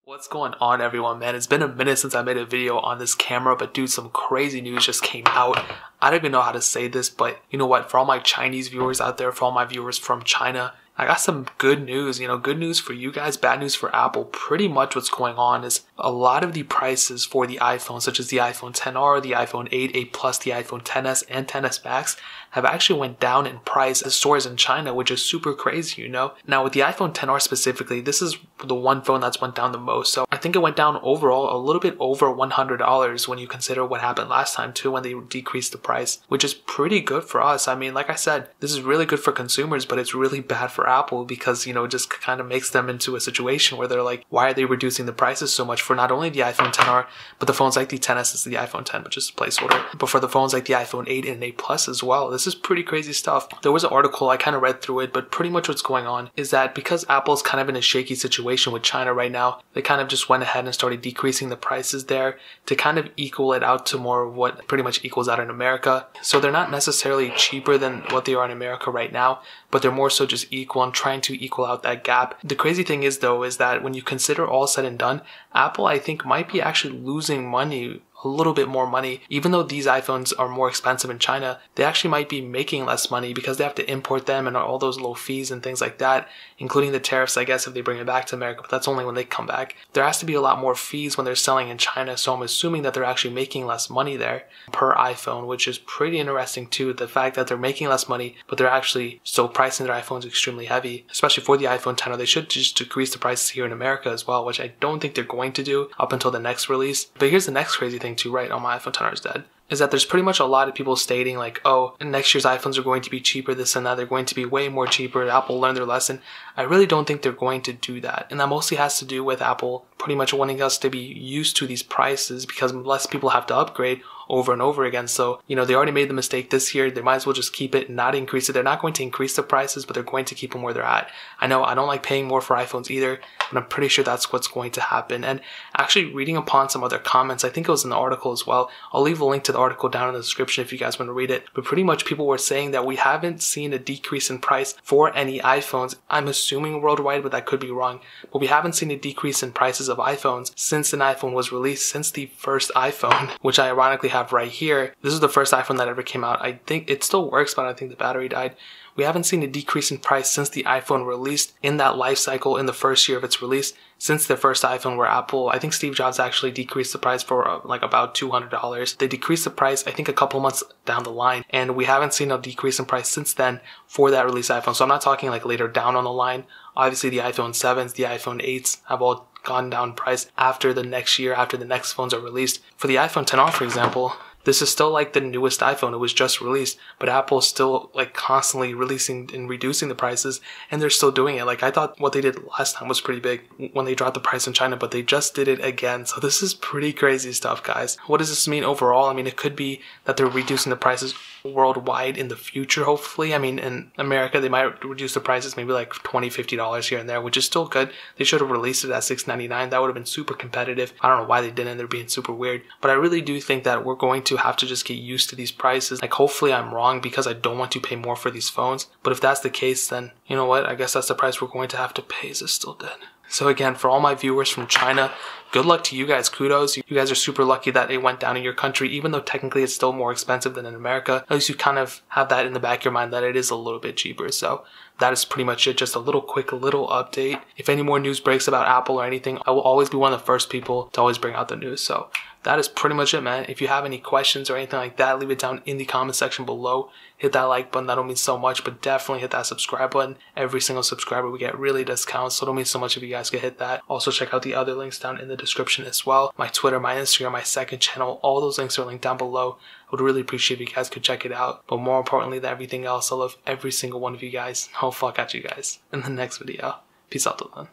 What's going on, everyone, man? It's been a minute since I made a video on this camera, but dude, some crazy news just came out. I don't even know how to say this, but you know what? For all my Chinese viewers out there, for all my viewers from China, I got some good news, good news for you guys, bad news for Apple. Pretty much what's going on is a lot of the prices for the iPhone, such as the iPhone XR, the iPhone 8, 8 Plus, the iPhone XS, and XS Max, have actually went down in price at stores in China, which is super crazy, Now with the iPhone XR specifically, this is the one phone that's went down the most. So I think it went down overall a little bit over $100 when you consider what happened last time too, when they decreased the price, which is pretty good for us. I mean, like I said, this is really good for consumers, but it's really bad for Apple because, it just kind of makes them into a situation where they're like, why are they reducing the prices so much for not only the iPhone XR, but the phones like the XS and the iPhone X, which is a placeholder, but for the phones like the iPhone 8 and 8 Plus as well. This is pretty crazy stuff. There was an article, I kind of read through it, but pretty much what's going on is that because Apple's kind of in a shaky situation with China right now, they kind of just went ahead and started decreasing the prices there to kind of equal it out to more of what pretty much equals out in America. So they're not necessarily cheaper than what they are in America right now, but they're more so just equal and trying to equal out that gap. The crazy thing is though, is that when you consider all said and done, Apple I think might be actually losing money, a little bit more money. Even though these iPhones are more expensive in China, they actually might be making less money because they have to import them and all those low fees and things like that, including the tariffs, I guess, if they bring it back to America, but that's only when they come back. There has to be a lot more fees when they're selling in China, so I'm assuming that they're actually making less money there per iPhone, which is pretty interesting too, the fact that they're making less money, but they're actually still pricing their iPhones extremely heavy, especially for the iPhone X. They should just decrease the prices here in America as well, which I don't think they're going to do up until the next release. But here's the next crazy thing too, right? On my iPhone XR is dead. Is that there's pretty much a lot of people stating like, oh, next year's iPhones are going to be cheaper, this and that, they're going to be way more cheaper, Apple learned their lesson. I really don't think they're going to do that. And that mostly has to do with Apple pretty much wanting us to be used to these prices because less people have to upgrade over and over again. So, they already made the mistake this year. They might as well just keep it and not increase it. They're not going to increase the prices, but they're going to keep them where they're at. I know I don't like paying more for iPhones either, but I'm pretty sure that's what's going to happen. And actually reading upon some other comments, I think it was in the article as well. I'll leave a link to the article down in the description if you guys want to read it. But pretty much people were saying that we haven't seen a decrease in price for any iPhones. I'm assuming worldwide, but that could be wrong. But we haven't seen a decrease in prices of iPhones since an iPhone was released, since the first iPhone, which I ironically have right here. This is the first iPhone that ever came out. I think it still works, but I think the battery died. We haven't seen a decrease in price since the iPhone released in that life cycle in the first year of its release, since the first iPhone, where Apple, I think Steve Jobs actually decreased the price for like about $200. They decreased the price, I think, a couple months down the line, and we haven't seen a decrease in price since then for that release iPhone. So I'm not talking like later down on the line. Obviously the iPhone 7s, the iPhone 8s have all gone down in price after the next year, after the next phones are released. For the iPhone XR, for example, this is still like the newest iPhone. It was just released, but Apple is still like constantly releasing and reducing the prices, and they're still doing it. Like I thought what they did last time was pretty big when they dropped the price in China, but they just did it again. So this is pretty crazy stuff, guys. What does this mean overall? I mean, it could be that they're reducing the prices worldwide in the future, hopefully. I mean, in America, they might reduce the prices maybe like $20, $50 here and there, which is still good. They should have released it at $6.99. That would have been super competitive. I don't know why they didn't. They're being super weird. But I really do think that we're going to have to just get used to these prices. Like, hopefully I'm wrong because I don't want to pay more for these phones. But if that's the case, then you know what? I guess that's the price we're going to have to pay. Is it still dead? So again, for all my viewers from China, good luck to you guys. Kudos. You guys are super lucky that it went down in your country, even though technically it's still more expensive than in America. At least you kind of have that in the back of your mind that it is a little bit cheaper. So that is pretty much it. Just a little quick little update. If any more news breaks about Apple or anything, I will always be one of the first people to always bring out the news. So that is pretty much it, man. If you have any questions or anything like that, leave it down in the comment section below. Hit that like button. That don't mean so much, but definitely hit that subscribe button. Every single subscriber we get really does count, so it don't mean so much if you guys could hit that. Also, check out the other links down in the description as well. My Twitter, my Instagram, my second channel, all those links are linked down below. I would really appreciate if you guys could check it out. But more importantly than everything else, I love every single one of you guys. Hopefully I'll catch you guys in the next video. Peace out till then.